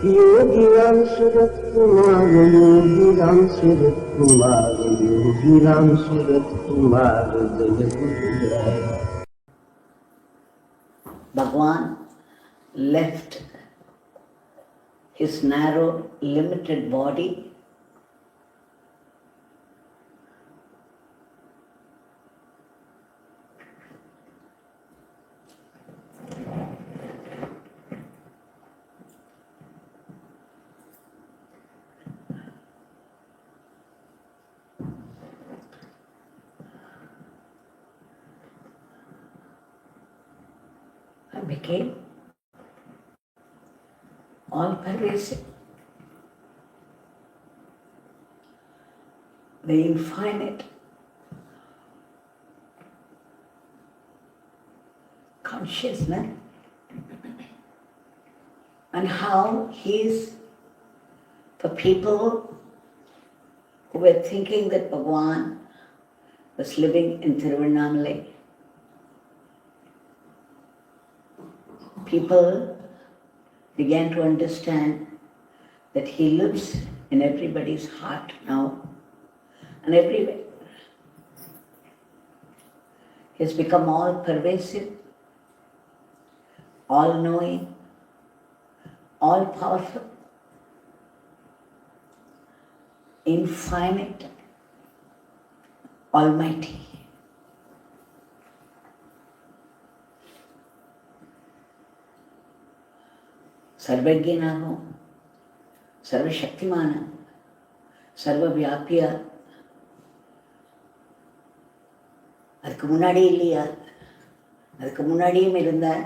योगी राम सूरत कुमार, योगी राम सूरत कुमार, योगी राम सूरत कुमार, जय गुरुदेव। Bhagwan left his narrow, limited body and became all-pervasive, the infinite consciousness, and how he is, for people who were thinking that Bhagwan was living in Tiruvannamalai, people began to understand that he lives in everybody's heart now and everywhere. He has become all pervasive, all knowing, all powerful, infinite, almighty. சர்வஜனாகவும் சர்வசக்திமான சர்வவியாபியா அதுக்கு முன்னாடி இல்லையா? அதுக்கு முன்னாடியும் இருந்தார்.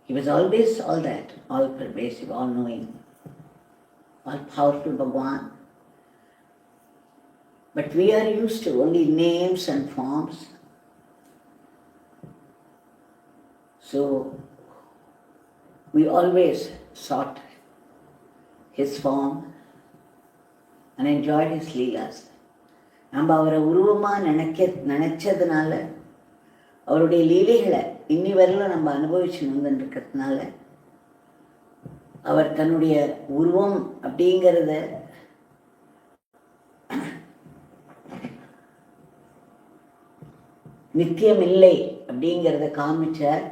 He was always all that, all pervasive, all knowing, all powerful Bhagwan. But we are used to only names and forms. So we always sought his form and enjoyed his leelas. நம்ம அவரை உருவமாக நினைச்சதுனால அவருடைய லீலைகளை இன்னி வரையிலும் நம்ம அனுபவிச்சு வந்துருக்கிறதுனால அவர் தன்னுடைய உருவம் அப்படிங்கிறத நித்தியம் இல்லை அப்படிங்கிறத காமிச்சார்.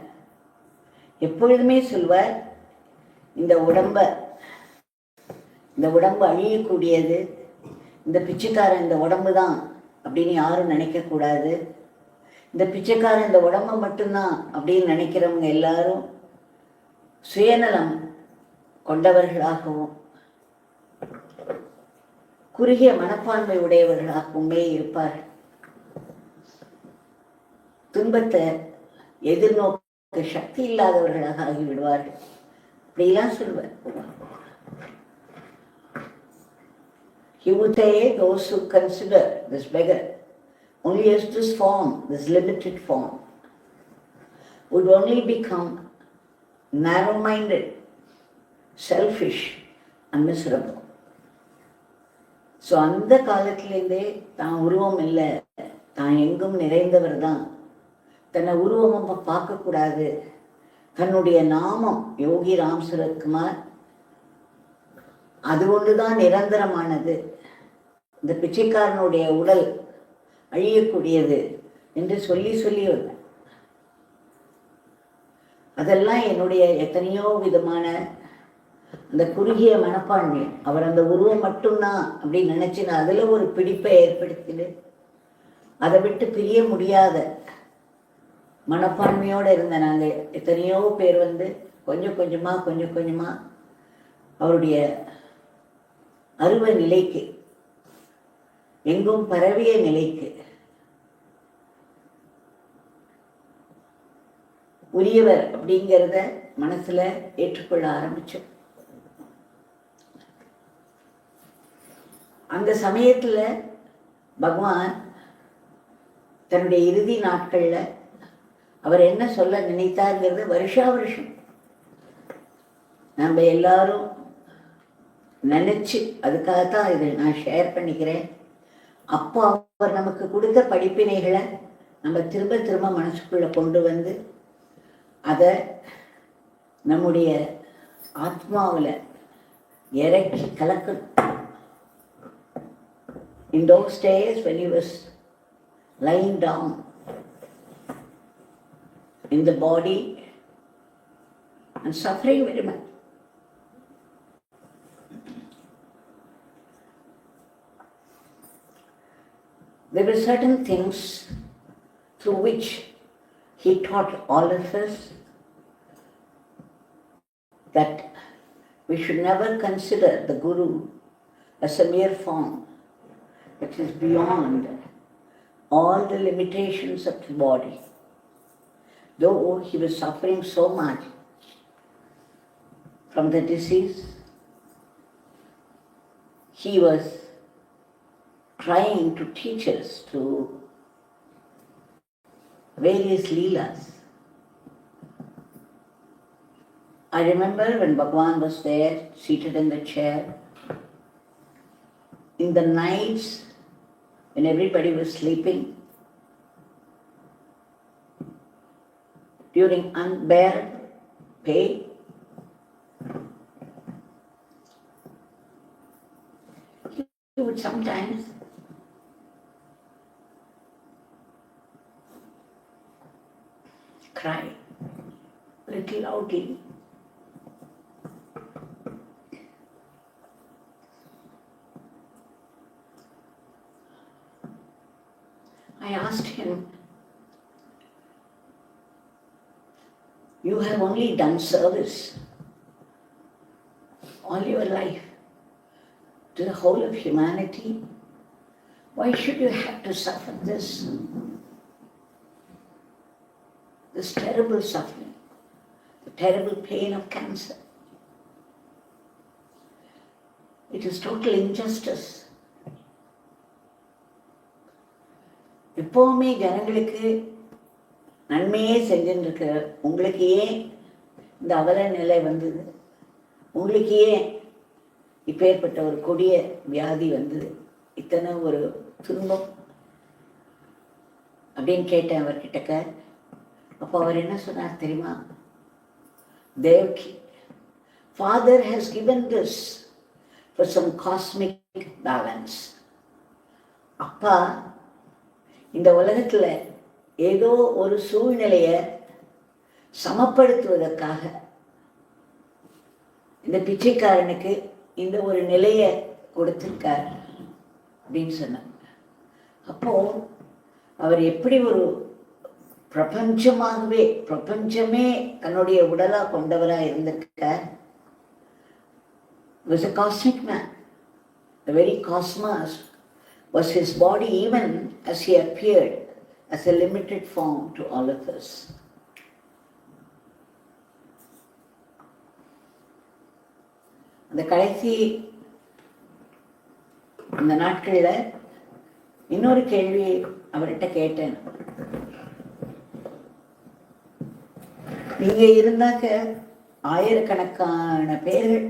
எப்பொழுதுமே சொல்வார், இந்த உடம்பு அழியக்கூடியது, இந்த பிச்சைக்காரன் இந்த உடம்பு தான் அப்படின்னு யாரும் நினைக்கக்கூடாது. இந்த பிச்சைக்காரன் இந்த உடம்பை மட்டும்தான் அப்படின்னு நினைக்கிறவங்க எல்லாரும் சுயநலம் கொண்டவர்களாகவும் குறுகிய மனப்பான்மை உடையவர்களாகவுமே இருப்பார்கள். துன்பத்தை எதிர்நோக்க சக்தி இல்லாதவர்களாக ஆகிவிடுவார்கள். அப்படிலாம் சொல்வார். He would say those who consider this beggar only as this form, this limited form, would only become narrow-minded, selfish and miserable. So அந்த காலத்திலேருந்தே தான் உருவம் இல்லை, தான் எங்கும் நிறைந்தவர் தான், தன்னை உருவமாக பார்க்கக்கூடாது, தன்னுடைய நாமம் யோகி ராம் சூரத் குமார் அது ஒன்றுதான் நிரந்தரமானது, இந்த பிச்சைக்காரனுடைய உடல் அழியக்கூடியது என்று சொல்லி வந்தேன். அதெல்லாம் என்னுடைய எத்தனையோ விதமான அந்த குறுகிய மனப்பான்மை, அவர் அந்த உருவம் மட்டும்தான் அப்படின்னு நினைச்சுன்னா அதில் ஒரு பிடிப்பை ஏற்படுத்திடு அதை விட்டு பிரிய முடியாத மனப்பான்மையோடு இருந்த நாங்கள் எத்தனையோ பேர் கொஞ்சம் கொஞ்சமாக அவருடைய அருவ நிலைக்கு, எங்கும் பரவிய நிலைக்கு உரியவர் அப்படிங்கிறத மனசுல ஏற்றுக்கொள்ள ஆரம்பிச்சோம். அந்த சமயத்துல பகவான் தன்னுடைய இறுதி நாட்கள்ல அவர் என்ன சொல்ல நினைத்தாருங்கிறது வருஷா வருஷம் நம்ம எல்லாரும் நினைச்சு, அதுக்காகத்தான் இதை நான் ஷேர் பண்ணிக்கிறேன். அப்போ அவர் நமக்கு கொடுத்த படிப்பினைகளை நம்ம திரும்ப மனசுக்குள்ள கொண்டு அதை நம்முடைய ஆத்மாவில் இறக்கி கலக்கணும். In those days when he was lying down in the body and suffering very much, there were certain things through which he taught all of us that we should never consider the Guru as a mere form which is beyond all the limitations of the body. Though he was suffering so much from the disease, he was trying to teach us through various leelas. I remember when Bhagwan was there, seated in the chair, in the nights when everybody was sleeping, during unbearable pain, he would sometimes cry a little loudly. I asked him, you have only done service all your life to the whole of humanity. Why should you have to suffer this terrible suffering, the terrible pain of cancer? It is total injustice. எப்போவுமே ஜனங்களுக்கு நன்மையே செஞ்சுட்டு இருக்கிற உங்களுக்கு ஏன் இந்த அவல நிலை வந்தது? உங்களுக்கு ஏன் இப்பேற்பட்ட ஒரு கொடிய வியாதி வந்தது? இத்தனை ஒரு துன்பம் அப்படின்னு கேட்டேன் அவர்கிட்டக்க. அப்போ அவர் என்ன சொன்னார் தெரியுமா? Devki, Father has given this for some cosmic balance. அப்பா இந்த உலகத்தில் ஏதோ ஒரு சூழ்நிலையை சமப்படுத்துவதற்காக இந்த பிச்சைக்காரனுக்கு இந்த ஒரு நிலையை கொடுத்திருக்கார் அப்படின்னு சொன்னார். அப்போ அவர் எப்படி ஒரு பிரபஞ்சமே தன்னுடைய உடலா கொண்டவரா இருந்திருக்கார். Was a cosmic man. The very cosmos was his body, even as he appeared as a limited form to all of us. அந்த கடைசி அந்த நாட்களில் இன்னொரு கேள்வி அவர்கிட்ட கேட்டேன். நீங்க இருந்தாக்க ஆயிரக்கணக்கான பேர்கள்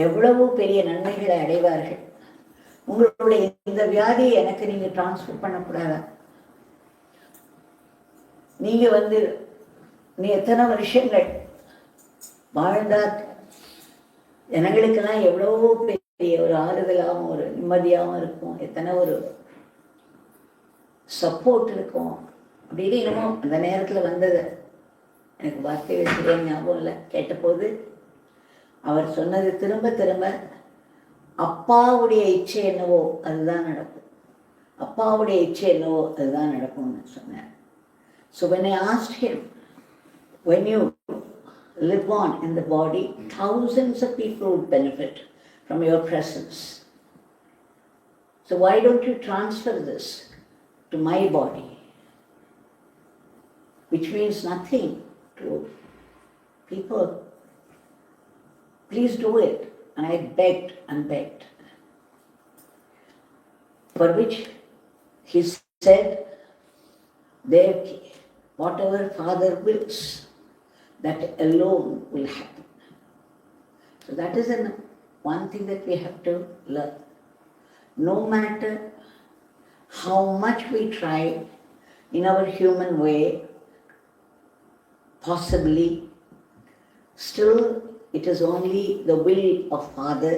எவ்வளவு பெரிய நன்மைகளை அடைவார்கள். உங்களுடைய இந்த வியாதியை எனக்கு நீங்க டிரான்ஸ்ஃபர் பண்ணக்கூடாதா? நீங்க நீ எத்தனை வருஷங்கள் வாழ்ந்தா ஜனங்களுக்கெல்லாம் எவ்வளவோ பெரிய ஒரு ஆறுதலாகவும் ஒரு நிம்மதியாகவும் இருக்கும், எத்தனை ஒரு சப்போர்ட் இருக்கும் அப்படின்னு என்னமோ அந்த நேரத்தில் வந்தது. எனக்கு வார்த்தைகள் சரியா ஞாபகம் இல்லை. கேட்டபோது அவர் சொன்னது திரும்ப திரும்ப, அப்பாவுடைய இச்சை என்னவோ அதுதான் நடக்கும், அப்பாவுடைய இச்சை என்னவோ அதுதான் நடக்கும்னு சொன்னார். So when I asked him, when you live on in the body, thousands of people would benefit from your presence. So why don't you transfer this to my body, which means nothing to people. Please do it. And I begged and begged. For which he said, Devaki, whatever Father wills, that alone will happen. So that is one thing that we have to learn. No matter how much we try in our human way, possibly Still, it is only the will of Father,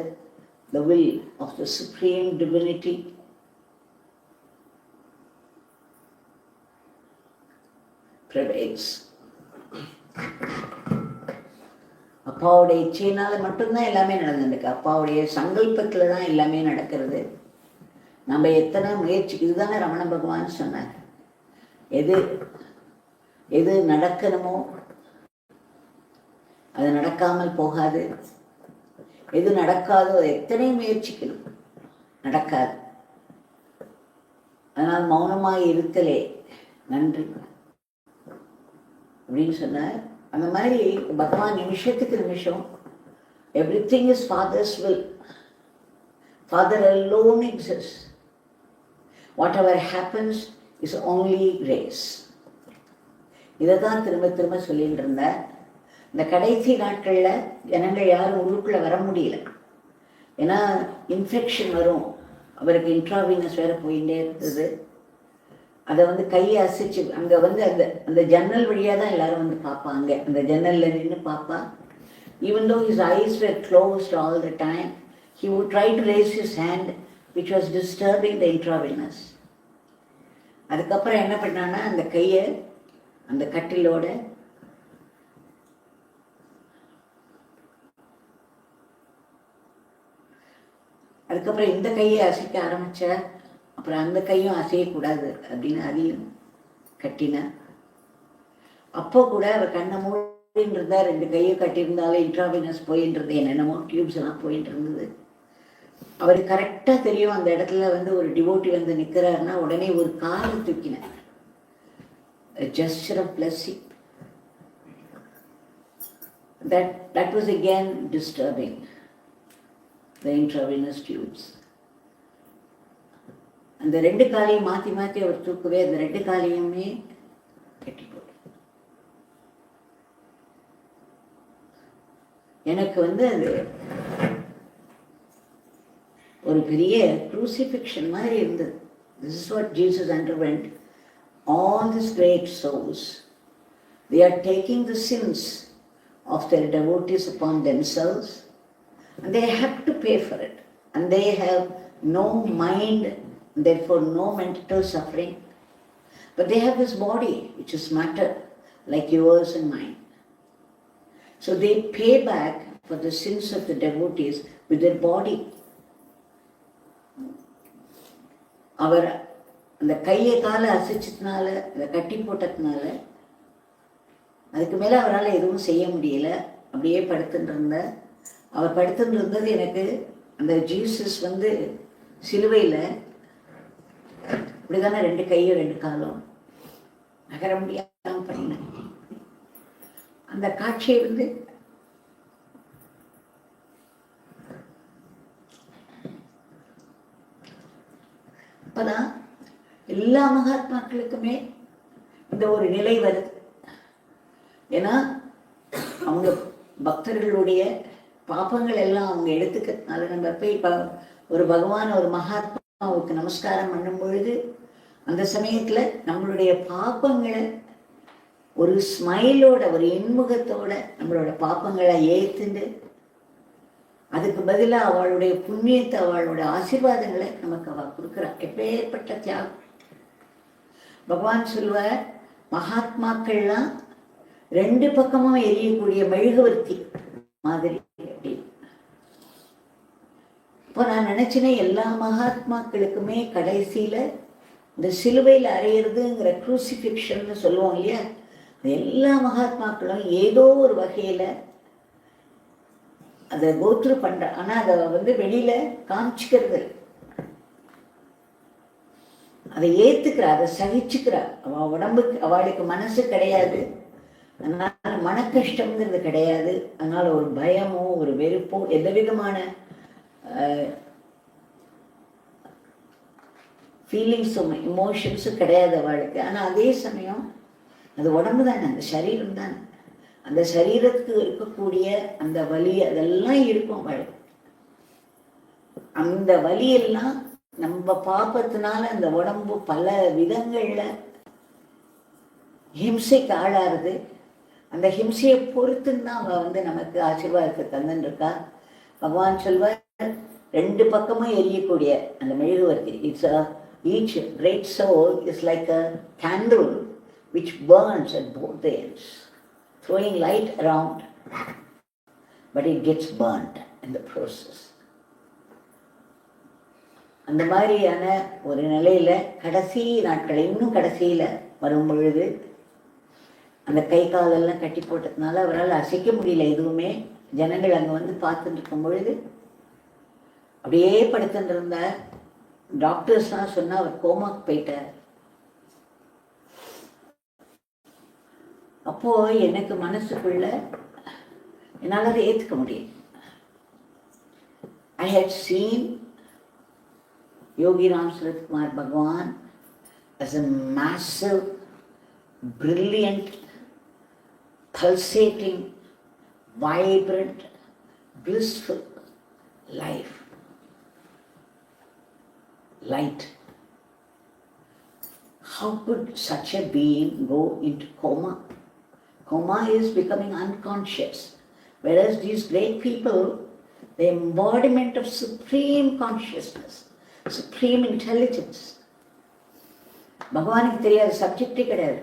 the will of the Supreme Divinity prevails. அப்பாவுடைய இச்சையினால மட்டும்தான் எல்லாமே நடந்துருக்கு. அப்பாவுடைய சங்கல்பத்தில் தான் எல்லாமே நடக்கிறது. நம்ம எத்தனை முயற்சி, இதுதானே ரமண பகவான் சொன்னார், எது எது நடக்கணுமோ அது நடக்காமல் போகாது, எது நடக்காதோ எத்தனை முயற்சிக்கணும் நடக்காது. அதனால் மௌனமாக இருத்தலே நன்றி அப்படின்னு சொன்னார். அந்த மாதிரி பகவான் நிமிஷத்துக்கு நிமிஷம் everything is fathers will. Father alone exists. Whatever happens is only grace. இதை தான் திரும்ப திரும்ப சொல்லிட்டு இருந்தேன். இந்த கடைசி நாட்களில் ஜனங்கள் யாரும் உள்ளுக்குள்ளே வர முடியல. ஏன்னா இன்ஃபெக்ஷன் வரும். அவருக்கு இன்ட்ராவீனஸ் வேறு போயிட்டே இருந்தது. அதை கையை அசைச்சு அங்கே அந்த அந்த ஜன்னல் வழியாக தான் எல்லாரும் பார்ப்பாங்க. அந்த ஜன்னலில் நின்று பார்ப்பா. Even though his eyes were closed all the time, he would try to raise his hand, which was disturbing the intravenous. அதுக்கப்புறம் என்ன பண்ணான்னா அந்த கையை அந்த கட்டிலோட அதுக்கப்புறம் இந்த கையை அசைக்க ஆரம்பிச்ச. அப்புறம் அந்த கையும் அசையக்கூடாது அப்படின்னு அதையும் கட்டினேன். அப்போ கூட அவர் கண்ணை மூடின்னு இருந்தா, ரெண்டு கையை கட்டியிருந்தாலும் இன்ட்ராவினஸ் போயின்றது, என்னென்னமோ டியூப்ஸ் எல்லாம் போயிட்டு இருந்தது. அவருக்கு கரெக்டாக தெரியும் அந்த இடத்துல ஒரு டிவோட்டி நிற்கிறாருன்னா உடனே ஒரு காலை தூக்கினேன். gesture of blessing. That was again disturbing the intravenous tubes. அந்த ரெண்டு காலையும் மாற்றி மாற்றி அவர் தூக்கவே அந்த ரெண்டு காலையுமே கட்டி போட்டு எனக்கு அது ஒரு பெரிய crucifixion மாதிரி இருந்தது. This is what Jesus underwent. All these great souls, they are taking the sins of their devotees upon themselves, and they have to pay for it. And they have no mind, therefore no mental suffering. But they have this body, which is matter, like yours and mine. So they pay back for the sins of the devotees with their body. அவர் அந்த கையை காலை அசைச்சதுனால, அந்த கட்டி போட்டதுனால அதுக்கு மேலே அவரால் எதுவும் செய்ய முடியல. அப்படியே படுத்துட்டு இருந்த அவர் படுத்துட்டு இருந்தது எனக்கு அந்த ஜீசஸ் சிலுவையில் இப்படிதானே ரெண்டு கையும் ரெண்டு காலும் நகர முடியாம பண்ண அந்த காட்சியை அப்பதான் எல்லா மகாத்மாக்களுக்குமே இந்த ஒரு நிலை வருது. ஏன்னா அவங்க பக்தர்களுடைய பாப்பங்கள் எல்லாம் அவங்க எடுத்துக்கிறதுனால நம்ம போய் ஒரு பகவான் ஒரு மகாத்மாவுக்கு நமஸ்காரம் பண்ணும் பொழுது அந்த சமயத்துல நம்மளுடைய பாப்பங்களை ஒரு ஸ்மைலோட ஒரு இன்முகத்தோட நம்மளோட பாப்பங்களை ஏத்துண்டு அதுக்கு பதிலாக அவளுடைய புண்ணியத்தை அவளோட ஆசீர்வாதங்களை நமக்கு அவள் கொடுக்குறாள். எப்பேற்பட்ட தியாகம்! பகவான் சொல்வார், மகாத்மாக்கள்லாம் ரெண்டு பக்கமும் எரியக்கூடிய மெழுகுவர்த்தி மாதிரி அப்படி. இப்போ நான் நினைச்சினேன் எல்லா மகாத்மாக்களுக்குமே கடைசியில இந்த சிலுவையில் அறையிறதுங்கிற க்ரூசிஃபிக்ஷன் சொல்லுவோம் இல்லையா, எல்லா மகாத்மாக்களும் ஏதோ ஒரு வகையில அதை கோத்ரு பண்ற. ஆனா அதை வெளியில காமிச்சுக்கிறது, அதை ஏத்துக்கிறா, அதை சகிச்சுக்கிறா. அவ உடம்புக்கு அவளுக்கு மனசு கிடையாது, அதனால மன கஷ்டம்ங்கிறது கிடையாது. அதனால ஒரு பயமோ ஒரு வெறுப்போ எந்த விதமான ஃபீலிங்ஸும் இமோஷன்ஸும் கிடையாது அவளுக்கு. ஆனா அதே சமயம் அது உடம்பு தானே, அந்த சரீரம் தானே, அந்த சரீரத்துக்கு இருக்கக்கூடிய அந்த வலி அதெல்லாம் இருக்கும் அவளுக்கு. அந்த வலியெல்லாம் நம்ம பாப்பத்தினால அந்த உடம்பு பல விதங்கள்ல ஹிம்சைக்கு ஆளாருது. அந்த ஹிம்சையை பொறுத்துன்னு தான் அவள் வந்து நமக்கு ஆசீர்வாதத்தை தந்துன்னு இருக்கா. பகவான் சொல்வார், ரெண்டு பக்கமும் எரியக்கூடிய அந்த மெழுகுவர்த்தி, it's each great soul is like a candle which burns at both ends, throwing light around, but it gets burnt in the process. அந்த மாதிரியான ஒரு நிலையில கடைசி நாட்கள், இன்னும் கடைசியில வரும் பொழுது அந்த கை காலெல்லாம் கட்டி போட்டதுனால அவரால் அசைக்க முடியல எதுவுமே. ஜனங்கள் அங்கே வந்து பார்த்துட்டு இருக்கும் பொழுது அப்படியே படுத்துட்டு இருந்தார். டாக்டர்ஸ்லாம் சொன்னா அவர் கோமாக்கு போயிட்டார். அப்போ எனக்கு மனசுக்குள்ள என்னால் அதை ஏற்றுக்க முடியும். I had seen Yogi Ram Surath Kumar Bhagwan as a massive, brilliant, pulsating, vibrant, blissful life, light. How could such a being go into coma? Coma is becoming unconscious, whereas these great people, the embodiment of supreme consciousness, supreme intelligence. பகவானுக்கு தெரியாத சப்ஜெக்டே கிடையாது.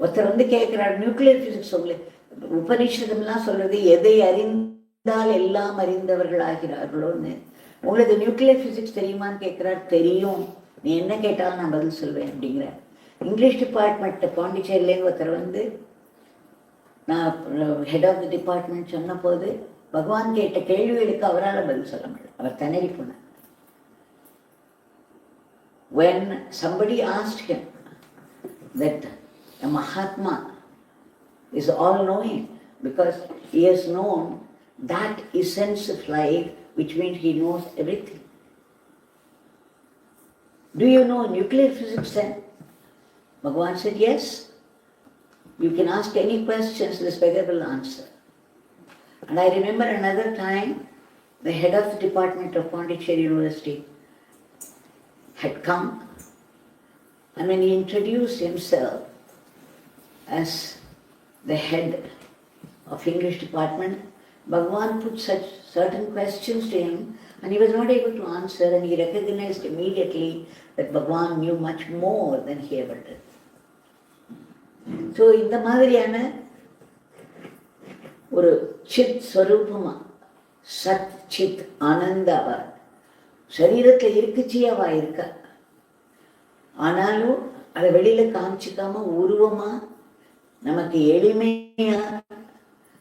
ஒருத்தர் வந்து கேட்கிறார், nuclear physics சொல்லு, உபனிஷதம்லாம் சொல்றது எதை அறிந்தால் எல்லாம் அறிந்தவர்கள் ஆகிறார்களோன்னு. உங்களுக்கு நியூக்ளியர் பிசிக்ஸ் தெரியுமான்னு கேட்கிறார். தெரியும், நீ என்ன கேட்டாலும் நான் பதில் சொல்வேன் அப்படிங்கிறார். இங்கிலீஷ் டிபார்ட்மெண்ட் பாண்டிச்சேரியிலேருந்து ஒருத்தர் வந்து, நான் ஹெட் ஆஃப் தி டிபார்ட்மெண்ட் சொன்ன போது பகவான் கேட்ட கேள்விகளுக்கு அவரால் பதில் சொல்ல முடியல, அவர் திணறி போனார். When somebody asked him that a Mahatma is all-knowing because he has known that essence of life, which means he knows everything. Do you know nuclear physics then? Bhagavan said, yes. You can ask any questions, this beggar will answer. And I remember another time, the head of the department of Pondicherry University had come, and when he introduced himself as the head of English department, Bhagavan put such certain questions to him, and he was not able to answer, and he recognized immediately that Bhagavan knew much more than he ever did. So இந்த மாதிரியான ஒரு சித் ஸ்வரூபமா, சத் சித் ஆனந்தாவா சரீரத்தில் இருக்குச்சியாவா இருக்கா. ஆனாலும் அதை வெளியில காமிச்சிக்காம உருவமா நமக்கு எளிமையா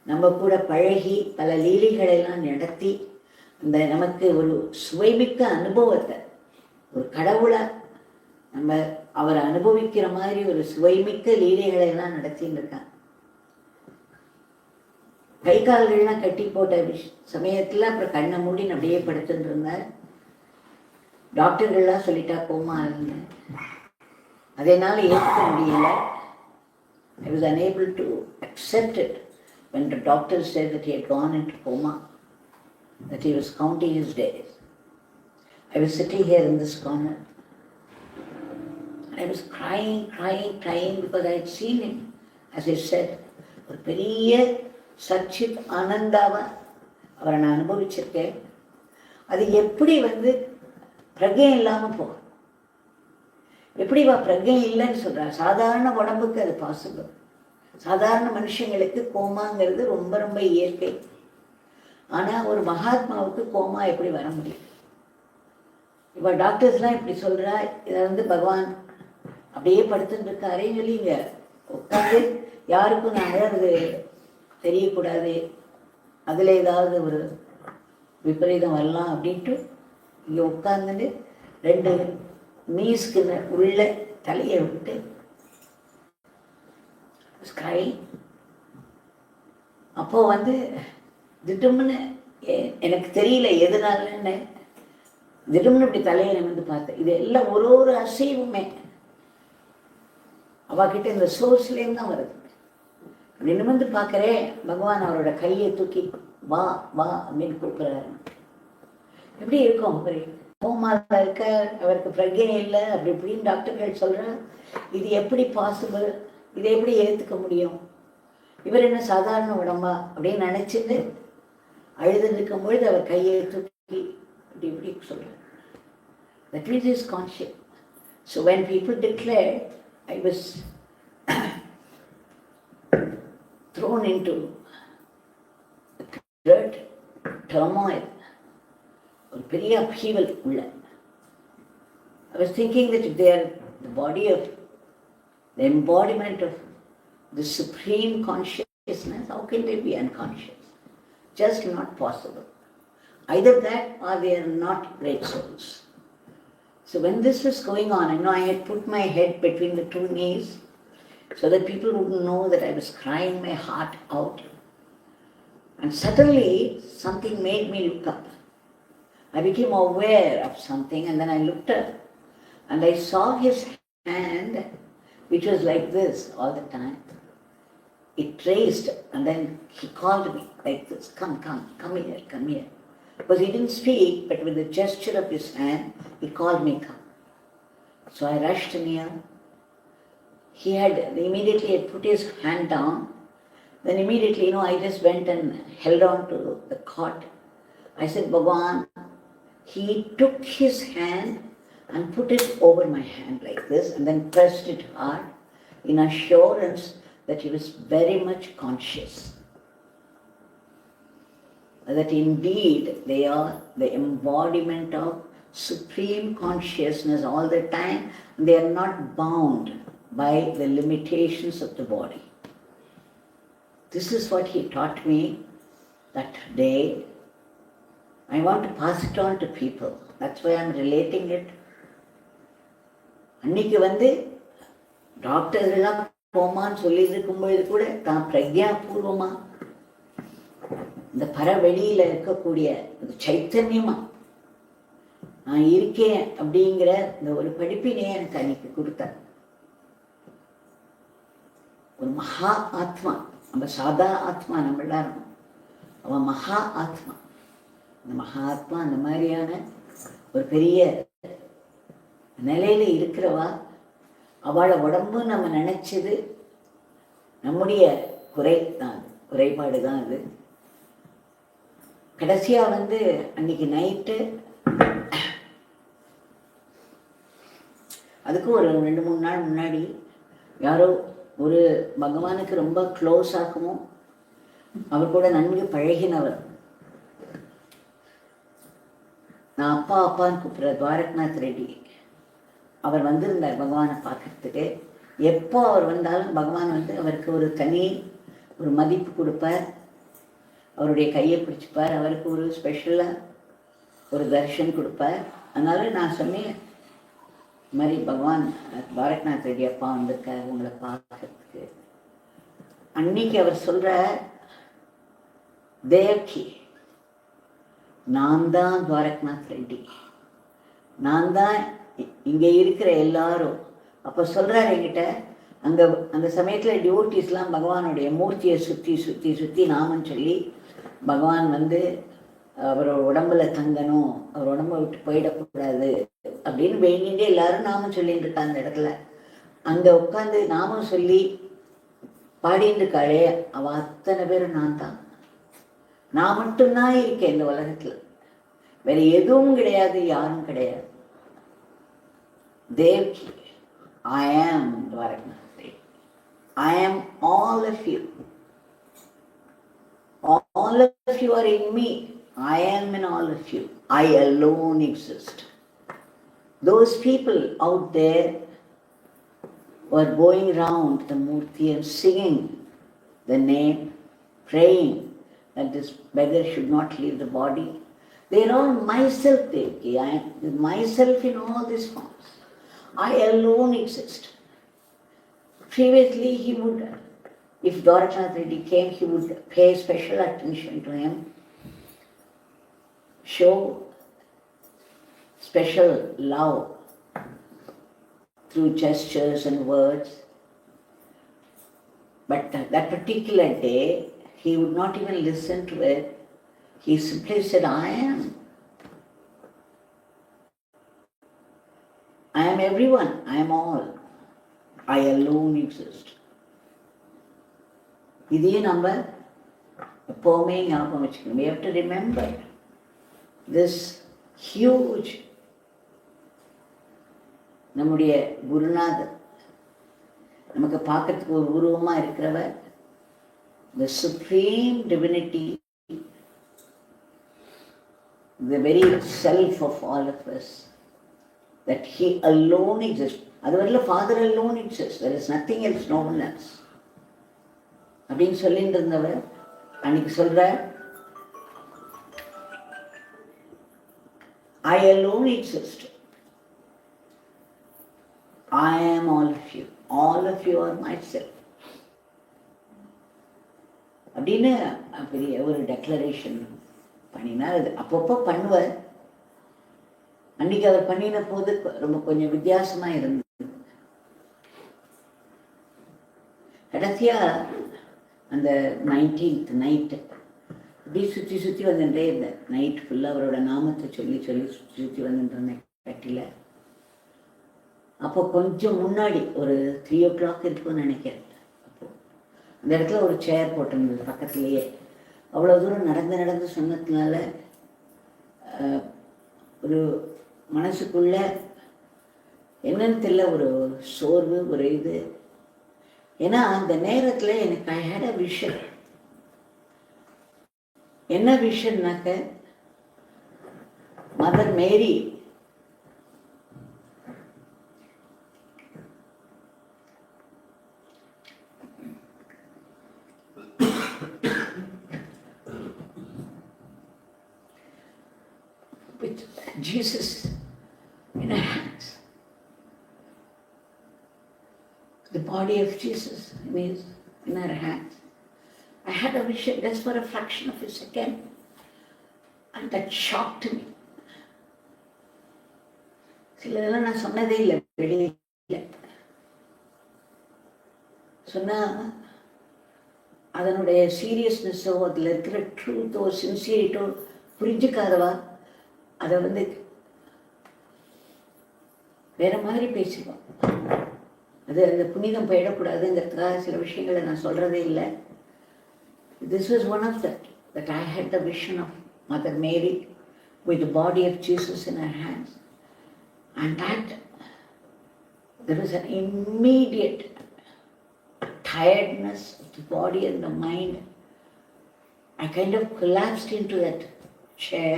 நம்ம கூட பழகி பல லீலைகளெல்லாம் நடத்தி அந்த நமக்கு ஒரு சுவைமிக்க அனுபவத்தை, ஒரு கடவுளை நம்ம அவர் அனுபவிக்கிற மாதிரி ஒரு சுவைமிக்க லீலைகளை எல்லாம் நடத்தின்னு இருக்காங்க. கை கால்கள்லாம் கட்டி போட்ட சமயத்துல அப்புறம் கண்ணை மூடி அப்படியே படுத்துட்டு இருந்தார். டாக்டர்கள்லாம் சொல்லிட்டா கோமா இருந்த, அதனால ஏற்க முடியல. I was unable to accept it when the doctor said that he had gone into coma, that he was counting his days. I was sitting here in this corner. I was crying because I had seen him, as I said, ஒரு பெரிய சச்சித் ஆனந்தாவா அவரை நான் அனுபவிச்சிருக்கேன். அது எப்படி வந்து பிரஜை இல்லாமல் போகும், எப்படி பிரஜை இல்லைன்னு சொல்றா. சாதாரண உடம்புக்கு அது பாசிபிள், சாதாரண மனுஷங்களுக்கு கோமாங்கிறது ரொம்ப ரொம்ப இயற்கை. ஆனா ஒரு மகாத்மாவுக்கு கோமா எப்படி வர முடியும்? இப்போ டாக்டர்ஸ்லாம் இப்படி சொல்றா, இதை வந்து பகவான் அப்படியே படுத்துட்டு இருக்காரேன்னு சொல்லி இங்க உட்காந்து யாருக்கும் நாங்கள் அது தெரியக்கூடாது, அதுல ஏதாவது ஒரு விபரீதம் வரலாம் அப்படின்ட்டு இங்க உட்காந்துட்டு ரெண்டு மீஸ்க்கு உள்ள தலையை விட்டு அப்போ வந்து திடம்னு எனக்கு தெரியல எதனாலன்னு, திடம்னு இப்படி தலையை வந்து பார்த்தேன். இது எல்லாம் ஒரு ஒரு அசைவுமே அவகிட்ட இந்த சோர்ஸ்லேருந்து தான் வருது. அப்படி நிமிர்ந்து பார்க்குறேன், பகவான் அவரோட கையை தூக்கி வா வா அப்படின்னு கூப்பிடுறாரு. எப்படி இருக்கும்? அவர் கோமால இருக்க, அவருக்கு பிரஜை இல்லை அப்படி இப்படின்னு டாக்டர்கள் சொல்கிறார். இது எப்படி பாசிபிள்? இதை எப்படி ஏற்றுக்க முடியும்? இவர் என்ன சாதாரண உடம்பா அப்படின்னு நினைச்சிட்டு அழுது இருக்கும் பொழுது அவர் கையை தூக்கி இப்படி இப்படி சொல்றார். That means he is conscious. So when people declared, I was thrown into great turmoil, ஒரு பெரிய upheaval உள்ள. I was thinking that if they are the body of the embodiment of the supreme consciousness, how can they be unconscious? Just not possible. Either that or they are not great souls. So when this was going on, I know I had put my head between the two knees so that people wouldn't know that I was crying my heart out. And suddenly something made me look up. I became aware of something, and then I looked up and I saw his hand, which was like this all the time. It raised, and then he called me like this, come here, come here. Because he didn't speak, but with the gesture of his hand, he called me, come. So I rushed near. He had immediately put his hand down. Then immediately, I just went and held on to the cot. I said, Bhagavan. He took his hand and put it over my hand like this, and then pressed it hard in assurance that he was very much conscious. That indeed they are the embodiment of supreme consciousness all the time, and they are not bound by the limitations of the body. This is what he taught me that day. I want to pass it on to people. That's why I'm relating it. அன்னைக்கு doctor எல்லாம் போமான்னு சொல்லி இருக்கும்பொழுது கூட தான் பிரக்ஞாபூர்வமா இந்த பரவெளியில இருக்கக்கூடிய சைத்தன்யமா நான் இருக்கேன் அப்படிங்கிற இந்த ஒரு படிப்பினை எனக்கு அன்னைக்கு கொடுத்தார். ஒரு மகா ஆத்மா, நம்ம சாதா ஆத்மா நம்ம எல்லாரும், அவன் மகா ஆத்மா. அந்த மகா ஆத்மா அந்த மாதிரியான ஒரு பெரிய நிலையில இருக்கிறவா, அவளை உடம்பு நம்ம நினைச்சது நம்முடைய குறைபாடு தான் அது. கடைசியா அன்னைக்கு நைட்டு அதுக்கு ஒரு 2-3 நாள் முன்னாடி யாரோ ஒரு பகவானுக்கு ரொம்ப க்ளோஸ் ஆகவும் அவர் கூட நன்கு பழகினவர், நான் அப்பான்னு கூப்பிட்ற துவாரக்நாத் ரெட்டி, அவர் வந்திருந்தார் பகவானை பார்க்கறதுக்கு. எப்போ அவர் வந்தாலும் பகவான் அவருக்கு ஒரு தனி ஒரு மதிப்பு கொடுப்பார், அவருடைய கையை பிடிச்சிப்பார், அவருக்கு ஒரு ஸ்பெஷலாக ஒரு தர்ஷன் கொடுப்பார். அதனால நான் சொன்னேன், இது மாதிரி பகவான் துவாரக்நாத் ரெட்டி அப்பா வந்திருக்கார் உங்களை பார்க்கறதுக்கு. அன்னைக்கு அவர் சொல்ற, தேவ்கி நான் தான் துவாரக்நாத் ரெட்டி, நான் தான் இங்கே இருக்கிற எல்லாரும். அப்போ சொல்கிறார் என்கிட்ட, அந்த சமயத்தில் டிவோட்டிஸ்லாம் பகவானுடைய மூர்த்தியை சுற்றி நாமன்னு சொல்லி பகவான் அவரோட உடம்புல தங்கணும், அவர் உடம்பை விட்டு போயிடக்கூடாது அப்படின்னு வேண்டிகிட்டே எல்லாரும் நாமம் சொல்லிட்டு இருக்கா. அந்த இடத்துல அங்கே உட்காந்து நாமம் சொல்லி பாடிட்டு இருக்காளே அவள் அத்தனை பேரும் நான் தான், நான் மட்டும்தான் இருக்கேன் இந்த உலகத்தில், வேற எதுவும் கிடையாது, யாரும் கிடையாது. Devki, I am Dwaraknath. I am all of you. All of you are in me. I am in all of you. I alone exist. Those people out there who are going around the Murti and singing the name, praying that this beggar should not leave the body, they are all myself, Devki. I am myself in all these forms. I alone exist. Previously, he would, if Dwaraknath Reddy came, he would pay special attention to him, show special love through gestures and words. But that particular day, he would not even listen to it. He simply said, I am. I am everyone, I am all. I alone exist. இதையும் நம்ம எப்போவுமே ஞாபகம் வச்சுக்கணும். We have to remember this huge நம்முடைய குருநாதர், நமக்கு பார்க்கறதுக்கு ஒரு உருவமாக இருக்கிறவர், the supreme divinity, the very self of all of us, that he alone exists. அது வரல Father alone exists, there is nothing else, no one else அப்படின்னு சொல்லிட்டு இருந்தவர் அன்னைக்கு சொல்ற, I alone exist, I am all of you are myself அப்படின்னு பெரிய ஒரு டெக்ளரேஷன் பண்ணினார். அது அப்பப்போ பண்ணுவார். அன்னைக்கு அவர் பண்ணின போது ரொம்ப கொஞ்சம் வித்தியாசமா இருந்தது. கடைசியா அந்த 19th நைட்டு அப்படி சுற்றி சுற்றி வந்துட்டே இருந்தேன். நைட் ஃபுல்லாக அவரோட நாமத்தை சொல்லி சொல்லி சுற்றி சுற்றி வந்துட்டு இருந்தேன் கட்டில. அப்போ கொஞ்சம் முன்னாடி ஒரு 3 o'clock இருக்குன்னு நினைக்கிறேன். அப்போ அந்த இடத்துல ஒரு சேர் போட்டிருந்தது பக்கத்துலேயே. அவ்வளோ தூரம் நடந்து நடந்து சொன்னதுனால ஒரு மனசுக்குள்ள என்னன்னு தெரியல, ஒரு சோர்வு, ஒரு இது. ஏன்னா அந்த நேரத்தில் எனக்கு ஐ ஹேட் அ விஷன். என்ன விஷன்னாக்க, mother Mary with Jesus in her hands, the body of Jesus in her hands. I had a vision just for a fraction of a second, and that shocked me. சிலதெல்லாம் நான் சொன்னதே இல்லை வெளியில. சொன்னா அதனுடைய சீரியஸ்னஸோ அதில் இருக்கிற ட்ரூத்தோ சின்சியரிட்டோ புரிஞ்சுக்காதவா அதை வேற மாதிரி பேசிடுவான். அது அந்த புனிதம் போயிடக்கூடாதுங்கிறதுக்காக சில விஷயங்களை நான் சொல்றதே இல்லை. This was one of that I had the vision of Mother Mary with the body of Jesus in her hands, and that there was an immediate tiredness of the body and the mind. I kind of collapsed into that chair,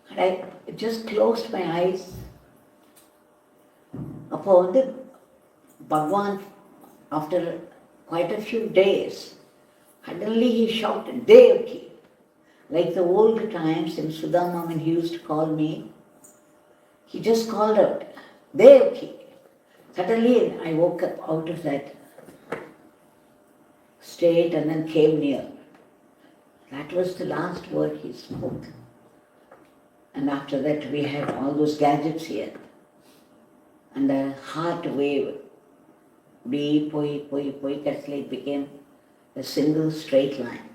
and I just closed my eyes. அப்போ Bhagwan, after quite a few days, suddenly he shouted, Devaki, like the old times in Sudama when he used to call me. He just called out, Devaki. Suddenly I woke up out of that state and then came near. That was the last word he spoke. And after that we had all those gadgets here. And the heart wave, it became a single straight line.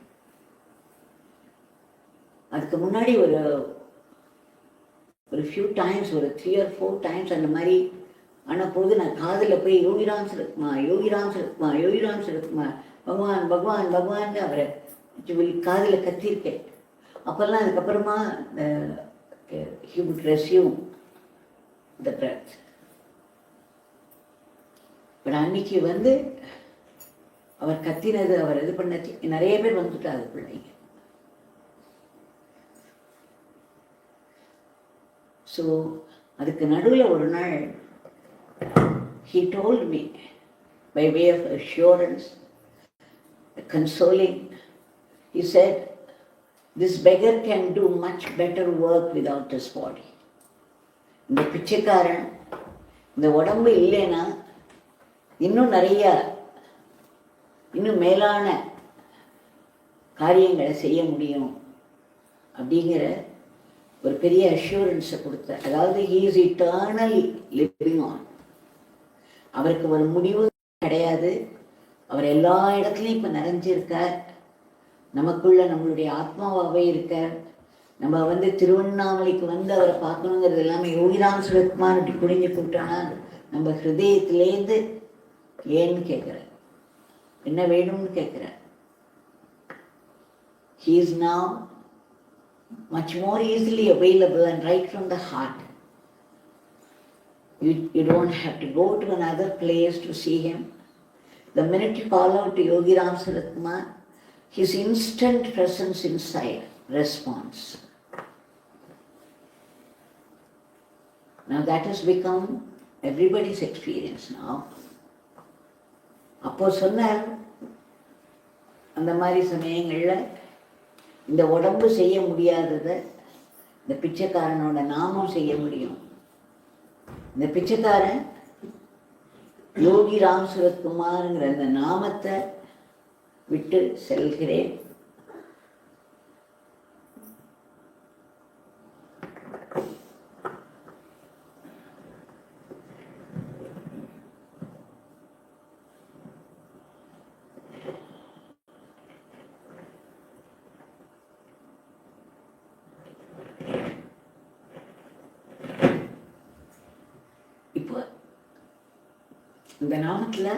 அதுக்கு முன்னாடி ஒரு few times, ஒரு 3 or 4 times அந்த மாதிரி ஆன போது நான் காதில் போய் யோகிராம் இருக்குமா, யோகிராம் இருக்குமா, யோகிராம் இருக்குமா, பகவான் பகவான் பகவான் அவரை காதில் கத்திருக்கேன். அப்போல்லாம் அதுக்கப்புறமா he would resume the breath. But அன்னைக்கு அவர் கத்தினது, அவர் இது பண்ண நிறைய பேர் வந்துட்டாரு பிள்ளைங்க. ஸோ அதுக்கு நடுவில் ஒரு நாள் he told me by way of assurance, consoling, he said, this beggar can do much better work without his body. இந்த பிச்சைக்காரன் இந்த உடம்பு இல்லைன்னா இன்னும் நிறைய இன்னும் மேலான காரியங்களை செய்ய முடியும் அப்படிங்கிற ஒரு பெரிய அஷூரன்ஸை கொடுத்தார். அதாவது he is eternally living on. அவருக்கு ஒரு முடிவு கிடையாது. அவர் எல்லா இடத்துலையும் இப்போ நிறைஞ்சிருக்கார். நமக்குள்ள நம்மளுடைய ஆத்மாவாகவே இருக்கார். நம்ம திருவண்ணாமலைக்கு அவரை பார்க்கணுங்கிறது எல்லாமே யோகிராம் சுரத்மான் அப்படி குடிஞ்சு கூப்பிட்டானா நம்ம ஹிருதயத்திலேருந்து ஏன்னு கேட்குறார். என்ன வேணும்னு கேட்குறார். He is now much more easily available and right from the heart. You don't have to go to another place to see him. The minute you call out to Yogi Ram Sarat Kumar, his instant presence inside responds. Now that has become everybody's experience now. அப்போ சொன்னார், அந்த மாதிரி சமயங்களில் இந்த உடம்பு செய்ய முடியாததை இந்த பிச்சைக்காரனோட நாமம் செய்ய முடியும். இந்த பிச்சைக்காரன் யோகி ராம் சுரத்குமார்ங்கிற அந்த நாமத்தை விட்டு செல்கிறேன். இப்போ இந்த நாமத்தில்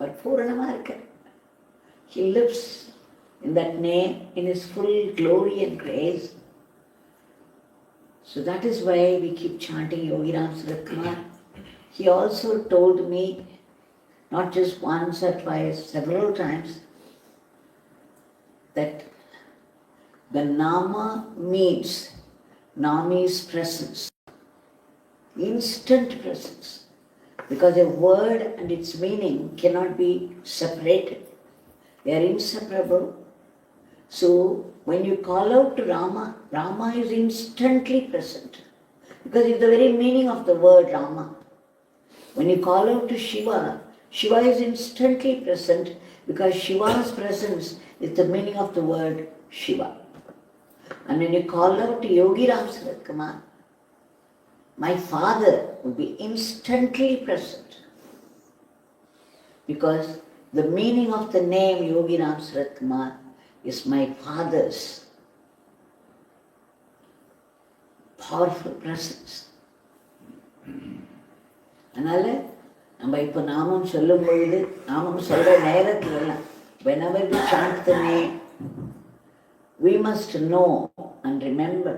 ஒரு பூரணமாக இருக்க. He lives in that name in his full glory and grace. So that is why we keep chanting Yogi Ram Sarat Kumar. He also told me, not just once or twice, several times, that the Nama means Nami's presence, instant presence, because a word and its meaning cannot be separated. They are inseparable. So when you call out to Rama, Rama is instantly present, because it's the very meaning of the word Rama. When you call out to Shiva, Shiva is instantly present, because Shiva's presence is the meaning of the word Shiva. And when you call out to Yogi Ram Sarat Kumar, my father will be instantly present, because the meaning of the name Yogi Ram Sarat Kumar is my father's powerful presence. அதனால் நம்ம இப்போ நாமம் சொல்லும் பொழுது, நாமம் சொல்கிற நேரத்துலலாம், whenever we chant the name, we must know and remember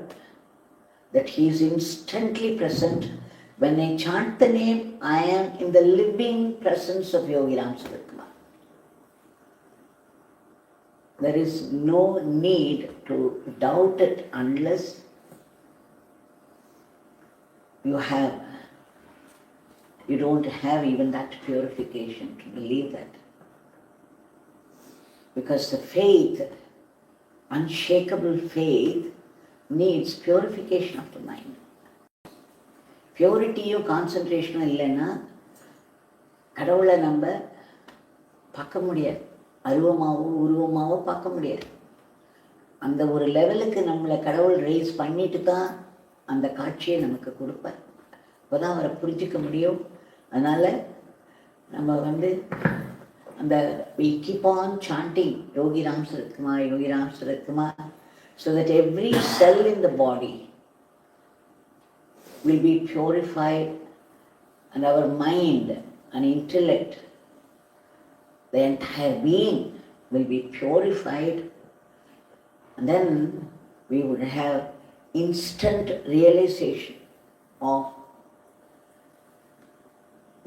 that he is instantly present. When I chant the name, I am in the living presence of Yogi Ram Sarat Kumar. There is no need to doubt it unless you don't have even that purification to believe that. Because the faith, unshakable faith, needs purification of the mind. பியூரிட்டியும் கான்சன்ட்ரேஷனும் இல்லைன்னா கடவுளை நம்ம பார்க்க முடியாது, உருவமாவோ பார்க்க முடியாது. அந்த ஒரு லெவலுக்கு நம்மளை கடவுள் ரைஸ் பண்ணிட்டு தான் அந்த காட்சியை நமக்கு கொடுப்பார். அப்போ தான் அவரை புரிஞ்சிக்க முடியும். அதனால் நம்ம அந்த we keep on chanting Yogi Ram Sarat Kumar, Yogi Ram Sarat Kumar, so that every cell in the body will be purified, and our mind and intellect, the entire being will be purified, and then we would have instant realization of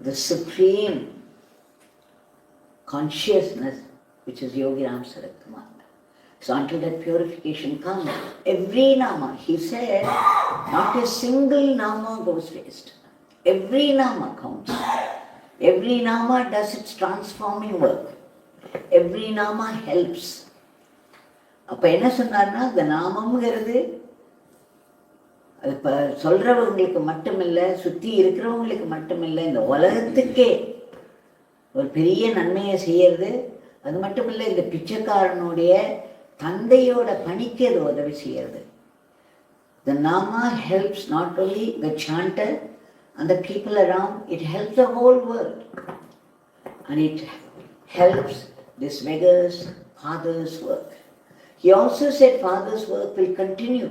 the supreme consciousness which is Yogi Ram Sarat Kumar. So until that purification comes, every nama, he said, not a single nama goes waste. Every nama counts. Every nama does its transforming work. Every nama helps. அப்போ என்ன சொன்னார்னா, இந்த நாமம்ங்கிறது அது இப்போ சொல்கிறவங்களுக்கு மட்டுமில்லை, சுற்றி இருக்கிறவங்களுக்கு மட்டுமில்லை, இந்த உலகத்துக்கே ஒரு பெரிய நன்மையை செய்யறது. அது மட்டும் இல்லை, இந்த பிச்சைக்காரனுடைய தந்தையோட பணிக்கு அது உதவி செய்யறது. The Nama helps not only the chanter and the people around, it helps the whole world. And it helps this beggar's father's work. He also said father's work will continue.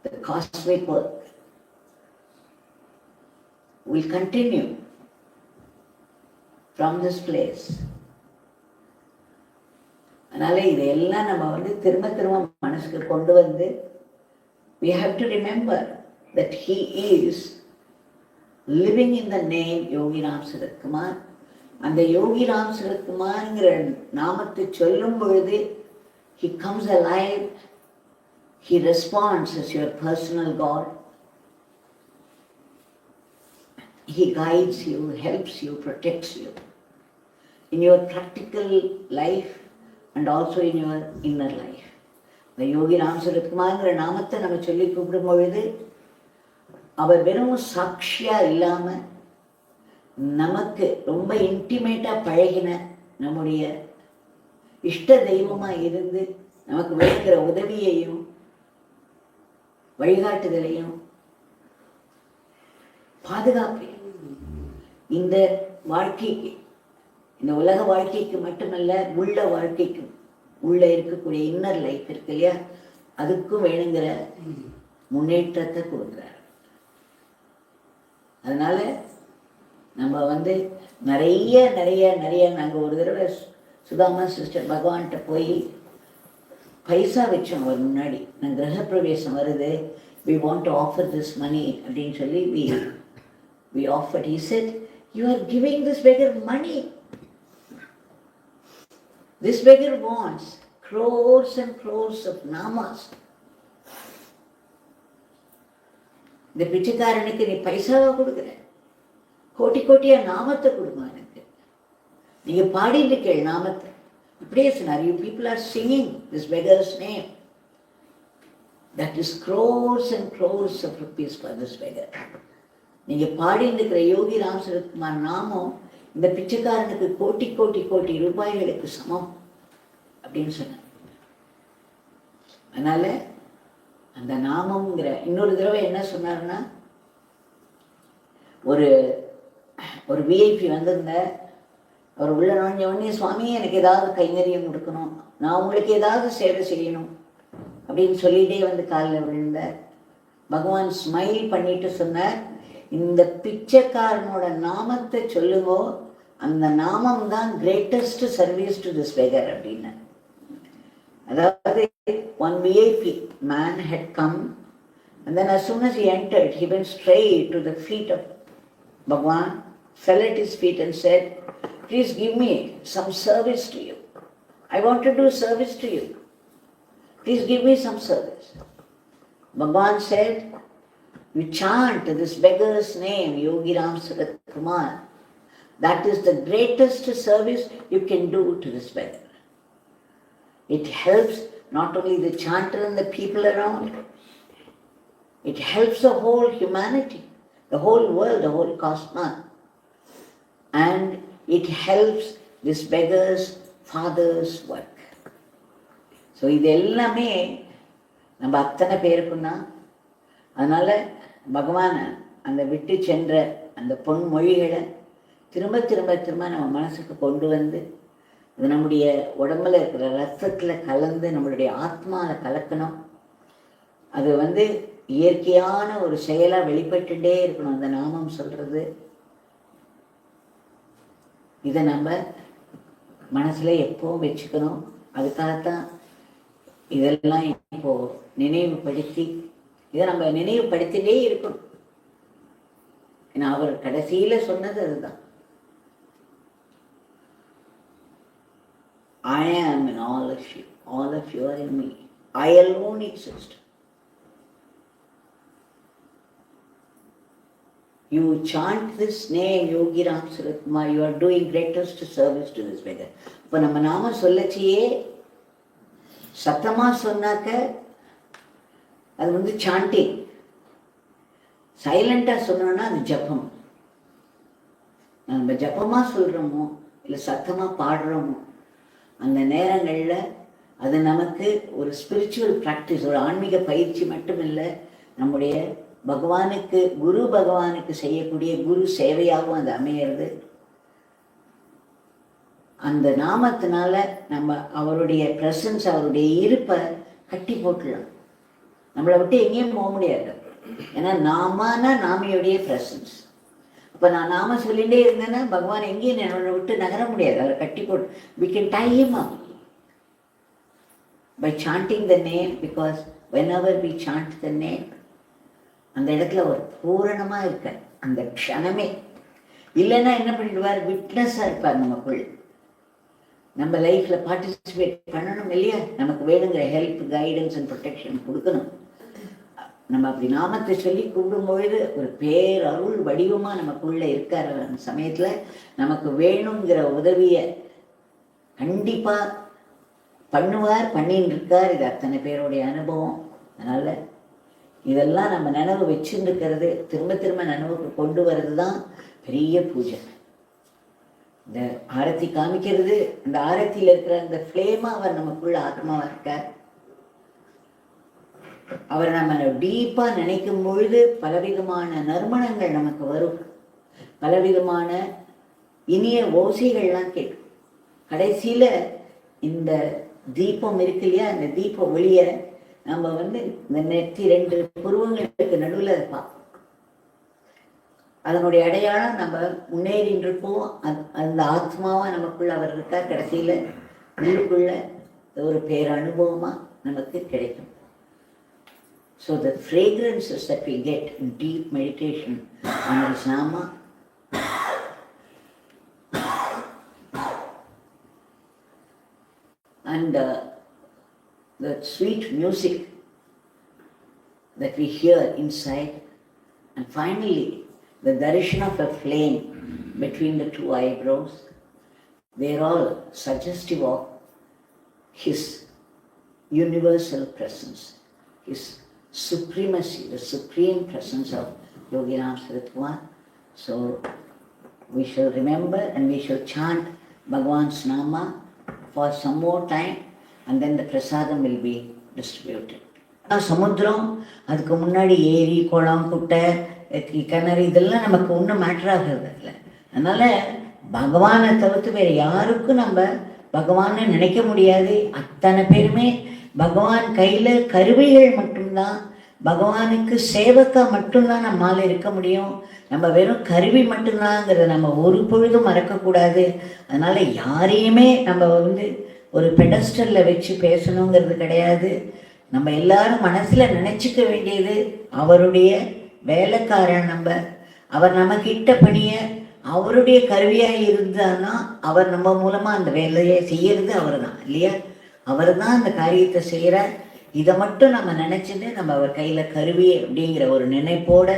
The cosmic work will continue from this place. அதனால இதையெல்லாம் நம்ம வந்து திரும்ப திரும்ப மனசுக்கு கொண்டு வந்து we have to remember that he is living in the name Yogiram Sarathkumar. அந்த யோகிராம் சரத்குமார்ங்கிற நாமத்தை சொல்லும் பொழுது he comes alive, he responds as your personal God. He guides you, helps you, protects you in your practical life and also in your inner life. இந்த யோகி ராம் சரத்குமார்ங்கிற நாமத்தை நம்ம சொல்லி கூப்பிடும் பொழுது அவர் வெறும் சாட்சியா இல்லாம நமக்கு ரொம்ப இன்டிமேட்டா பழகின நம்முடைய இஷ்ட தெய்வமா இருந்து நமக்கு வேணுங்கிற உதவியையும் வழிகாட்டுதலையும் பாதுகாப்பையும் இந்த வாழ்க்கைக்கு, இந்த உலக வாழ்க்கைக்கு மட்டுமல்ல, உள்ள வாழ்க்கைக்கும், உள்ள இருக்கக்கூடிய இன்னர் லைஃப் இருக்கு இல்லையா, அதுக்கும் வேணுங்கிற முன்னேற்றத்தை கொடுக்குறார். அதனால நம்ம வந்து நிறைய நிறைய நிறைய நாங்கள் ஒரு தடவை சுதாமா சிஸ்டர் பகவான்கிட்ட போய் பைசா வச்சோம். அவர் முன்னாடி நான் கிரகப்பிரவேசம் வருது, we want to offer this money அப்படின்னு சொல்லி we offered. He said, you are giving this beggar money. This beggar wants crores and crores of namas. இந்த பிச்சைக்காரனுக்கு நீ பைசாவா கொடுக்குற, கோட்டி கோட்டியா நாமத்தை கொடுமா எனக்கு, நீங்க பாடிட்டு கேள் நாமத்தை. இப்படியே சொன்னார். You people are singing this beggar's name. That is crores and crores of rupees for this beggar. நீங்க பாடிட்டு இருக்கிற யோகி ராம் சரத்குமார் நாமம் இந்த பிச்சைக்காரனுக்கு கோட்டி கோட்டி கோட்டி ரூபாய்களுக்கு சமம் அப்படின்னு சொன்னார். அதனால அந்த நாமம்ங்கிற இன்னொரு தடவை என்ன சொன்னாருன்னா, ஒரு விஐபி வந்திருந்த அவர் உள்ள நுழைஞ்ச உடனே, சுவாமி எனக்கு ஏதாவது கைங்கரியம் கொடுக்கணும், நான் உங்களுக்கு ஏதாவது சேவை செய்யணும் அப்படின்னு சொல்லிட்டே வந்து காலில் விழுந்தார். பகவான் ஸ்மைல் பண்ணிட்டு சொன்னார், இந்த பிச்சைக்காரனோட நாமத்தை சொல்லுங்கோ, அந்த நாமம் தான் greatest service to this beggar அப்படின்னு. அதாவது one VIP man had come, and then as soon as he entered, he went straight to the feet of Bhagwan, fell at his feet and said, please give me some service to you. I want to do service to you. Please give me some service. Bhagwan said, you chant this beggar's name, Yogi Ram Sarathkumar. That is the greatest service you can do to this beggar. It helps not only the chanter and the people around, it helps the whole humanity, the whole world, the whole cosmos. And it helps this beggar's father's work. So இது எல்லாமே நம்ம அத்தனை பேருக்குன்னா, அதனால பகவான் அந்த விட்டு சென்ற அந்த பொன்மொழிகளை திரும்ப திரும்ப திரும்ப நம்ம மனசுக்கு கொண்டு வந்து இது நம்முடைய உடம்புல இருக்கிற ரத்தத்தில் கலந்து நம்மளுடைய ஆத்மாவில் கலக்கணும். அது வந்து இயற்கையான ஒரு செயலாக வெளிப்பட்டுட்டே இருக்கணும் அந்த நாமம் சொல்கிறது. இதை நம்ம மனசில் எப்பவும் வச்சுக்கணும். அதுக்காகத்தான் இதெல்லாம் இப்போ நினைவுபடுத்தி இதை நம்ம நினைவுபடுத்திட்டே இருக்கணும். ஏன்னா அவர் கடைசியில் சொன்னது அதுதான், I am in all of you are in me, I alone exist. You chant this name, Yogi Ram Sarathkumar, you are doing greatest service to this beggar. இப்போ நம்ம நாம சொல்லச்சியே சத்தமாக சொன்னாக்க அது வந்து சாண்டிங், சைலண்டாக சொன்னோன்னா அது ஜபம். நம்ம ஜபமாக சொல்கிறோமோ இல்லை சத்தமாக பாடுறோமோ அந்த நேரங்களில் அது நமக்கு ஒரு ஸ்பிரிச்சுவல் ப்ராக்டிஸ், ஒரு ஆன்மீக பயிற்சி மட்டும் இல்லை, நம்முடைய பகவானுக்கு குரு பகவானுக்கு செய்யக்கூடிய குரு சேவையாகவும் அது அமையிறது. அந்த நாமத்தினால நம்ம அவருடைய ப்ரெசன்ஸ், அவருடைய இருப்பை கட்டி போட்டுடலாம். நம்மளை விட்டு எங்கேயும் போக முடியாது. ஏன்னா நாமானா நாமியுடைய ப்ரெசன்ஸ். அப்போ நான் நாம சொல்லிகிட்டே இருந்தேன்னா பகவான் எங்கேயும் என்னை விட்டு நகர முடியாது. அவரை கட்டி போட்டு we can tie him up. by chanting the name, because whenever we chant the name, அந்த இடத்துல ஒரு பூரணமாக இருக்க அந்த க்ஷணமே. இல்லைன்னா என்ன பண்ணிடுவார், விட்னஸாக இருப்பார் நமக்குள். நம்ம லைஃப்பில் பார்ட்டிசிபேட் பண்ணணும் இல்லையா, நமக்கு வேணுங்கிற ஹெல்ப், கைடன்ஸ் அண்ட் ப்ரொடெக்ஷன் கொடுக்கணும். நம்ம அப்படி நாமத்தை சொல்லி கூப்பிடும்பொழுது ஒரு பேரருள் வடிவமாக நமக்குள்ளே இருக்கார். அந்த சமயத்தில் நமக்கு வேணுங்கிற உதவியை கண்டிப்பாக பண்ணுவார், பண்ணின்னு இருக்கார். இது அத்தனை பேருடைய அனுபவம். அதனால் இதெல்லாம் நம்ம நினைவு வச்சுருக்கிறது, திரும்ப திரும்ப நினைவுக்கு கொண்டு வர்றது தான் பெரிய பூஜை. இந்த ஆரத்தி காமிக்கிறது, அந்த ஆரத்தியில் இருக்கிற அந்த ஃப்ளேமாக அவர் நமக்குள்ள ஆத்மாவாக இருக்கார். அவரை நம்ம டீப்பாக நினைக்கும் பொழுது பலவிதமான நறுமணங்கள் நமக்கு வரும், பலவிதமான இனிய ஓசைகள்லாம் கேட்கும். கடைசியில் இந்த தீபம் இருக்கு இல்லையா, அந்த தீப ஒளியை நம்ம இந்த நெத்தி 2 புருவங்களுக்கு நடுவில் பார்ப்போம். அதனுடைய அடையாளம் நம்ம முன்னேறின்னு இருப்போம். அந்த ஆத்மாவாக நமக்குள்ள அவர் இருக்கார். கடைசியில் உள்ளுக்குள்ள ஒரு பேர் அனுபவமாக நமக்கு கிடைக்கும். So the fragrances that we get in deep meditation on his nama and the sweet music that we hear inside, and finally the darshan of a flame between the 2 eyebrows, they are all suggestive of his universal presence, his supremacy, the supreme presence of Yogiram Surat Kumar. So we shall remember and we shall chant Bhagavan's Nama for some more time, and then the prasadam will be distributed. சமுத்திரம், அதுக்கு முன்னாடி ஏரி, குளம், குட்டை, கிணறு, இதெல்லாம் நமக்கு ஒன்றும் matter ஆகிறது இல்லை. அதனால் பகவானை தவிர்த்து வேறு யாருக்கும் நம்ம பகவானை நினைக்க முடியாது. அத்தனை பேருமே பகவான் கையில் கருவிகள் மட்டும்தான். பகவானுக்கு சேவக்கா மட்டும்தான் நம்மால் இருக்க முடியும். நம்ம வெறும் கருவி மட்டும்தாங்கிறத நம்ம ஒரு பொழுதும் மறக்கக்கூடாது. அதனால் யாரையுமே நம்ம ஒரு பெடஸ்டலில் வச்சு பேசணுங்கிறது கிடையாது. நம்ம எல்லாரும் மனசில் நினச்சிக்க வேண்டியது அவருடைய வேலைக்காரன். அவர் நமக்கிட்ட பணியை அவருடைய கருவியாக இருந்தான்னா அவர் நம்ம மூலமாக அந்த வேலையை செய்யறது அவர் தான் இல்லையா. அவர் தான் அந்த காரியத்தை செய்கிறார். இதை மட்டும் நம்ம நினச்சிட்டு நம்ம அவர் கையில் கருவி அப்படிங்கிற ஒரு நினைப்போட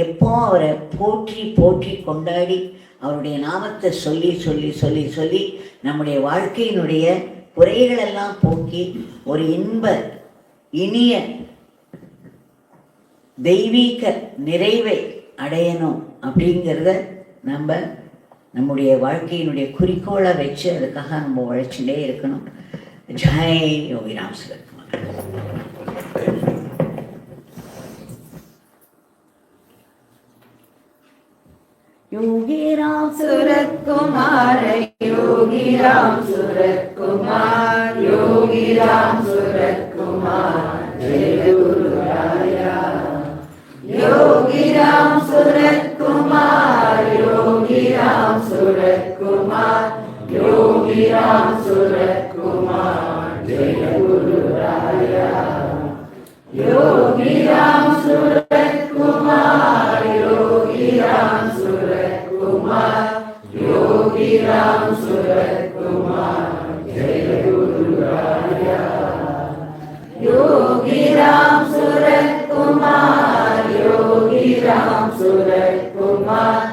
எப்போ அவரை போற்றி போற்றி கொண்டாடி அவருடைய நாமத்தை சொல்லி சொல்லி சொல்லி சொல்லி நம்முடைய வாழ்க்கையினுடைய குறைகளெல்லாம் போக்கி ஒரு இன்ப இனிய தெய்வீக நிறைவை அடையணும் அப்படிங்கிறத நம்முடைய வாழ்க்கையினுடைய குறிக்கோளை வச்சு அதுக்காக நம்ம உழைச்சுட்டே இருக்கணும். ஜெய் யோகிராம் சுரத் குமார். योगीराम सूरत कुमार, योगीराम सूरत कुमार, योगीराम सूरत कुमार, जय गुरु राया। योगीराम सूरत कुमार, योगीराम सूरत कुमार, योगीराम सूरत कुमार, जय गुरु राया। योगीराम सूरत कुमार, योगीराम सूरत कुमार, योगीराम सूरत कुमार, जय गुरु राया। योगीराम सूरत कुमार, योगीराम सूरत कुमार,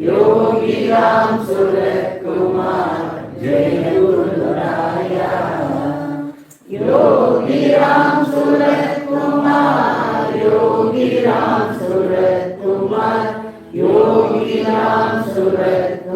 योगीराम सूरत कुमार, जय गुरु राया। योगीराम सूरत कुमार, योगीराम सूरत कुमार, योगीराम सूरत